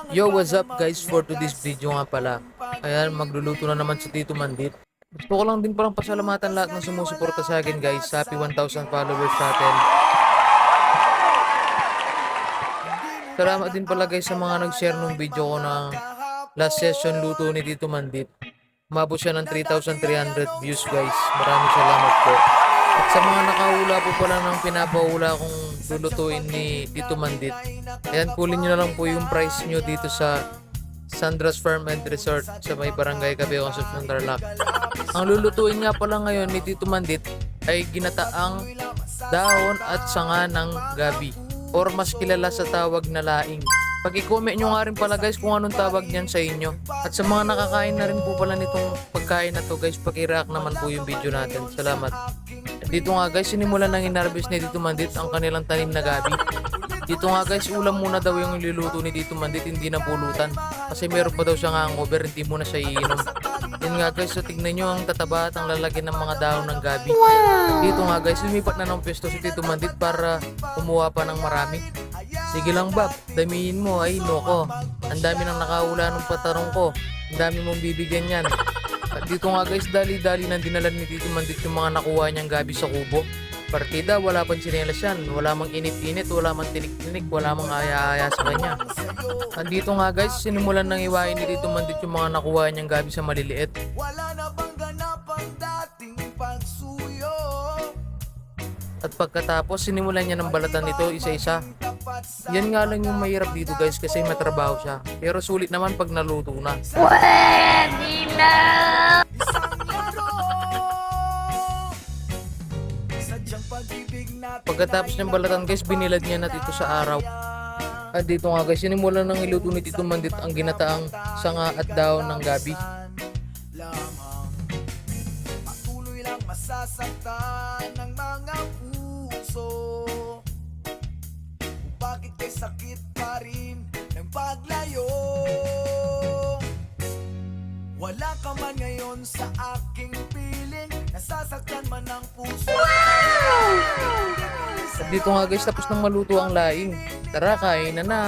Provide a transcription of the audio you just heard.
Yo, what's up guys? For today's video nga pala, ayan, magluluto na naman si Tito Mandit. Gusto ko lang din palang pasalamatan lahat ng sumusuporta sa akin guys. Happy 1,000 followers sa atin. Salamat din pala guys sa mga nag-share ng video ko ng last session luto ni Tito Mandit. Umabot siya ng 3,300 views guys. Maraming salamat po. At sa mga nakahula po pala ng pinapahula kong lulutuin ni Tito Mandit, ayan, kunin nyo na lang po yung price nyo dito sa Sandra's Farm and Resort sa may barangay Cabeon sa Tarlac. Ang lulutuin nga pala ngayon ni Tito Mandit ay ginataang dahon at sanga ng gabi, or mas kilala sa tawag na laing. Pag-i-comment nyo nga rin pala guys kung anong tawag niyan sa inyo. At sa mga nakakain na rin po pala nitong pagkain na to guys, paki-react naman po yung video natin. Salamat. Dito nga guys, sinimulan ng inarbis ni Tito Mandit ang kanilang tanim na gabi. Dito nga guys, ulam muna daw yung niluluto ni Tito Mandit, hindi na pulutan. Kasi meron pa daw siyang hangover, hindi muna siya iinom. Yan nga guys, so tignan nyo ang tataba at ang lalagyan ng mga dahon ng gabi. Dito nga guys, lumipat na ng pwesto si Tito Mandit para kumuha pa ng marami. Sige lang Bob, damihin mo, ay noko. Ang dami nang nakahula ng patarong ko. Ang dami mong bibigyan yan. At dito nga guys, dali-dali nang dinala ni Tito Mandit yung mga nakuha niyang gabi sa kubo. Partida, wala pang tsinelas yan. Wala mang init-init, wala mang tinik-tinik, wala mang aya-aya sa kanya. At dito nga guys, sinimulan ng iwain ni Tito Mandit yung mga nakuha niyang gabi sa maliliit. Wala na bang ganapang dating pagsuyo? At pagkatapos, sinimulan niya ng balatan nito isa-isa. Yan nga lang yung mahirap dito guys kasi matrabaho siya. Pero sulit naman pag naluto na. Isang laro, sadyang pag-ibig natin. Pagkatapos ng balatan guys, binilad niya na dito sa araw. At dito nga guys, sinimulan ng iluto ni Tito Mandit ang ginataang sanga at dahon ng gabi. Lamang patuloy lang masasaktan ng mga puso. Bakit kay sakit pa rin ng paglayo? Wala ka man ngayon sa aking piling, nasasaktan man ang puso. At dito nga guys, tapos nang maluto ang laing. Tara, kain na na.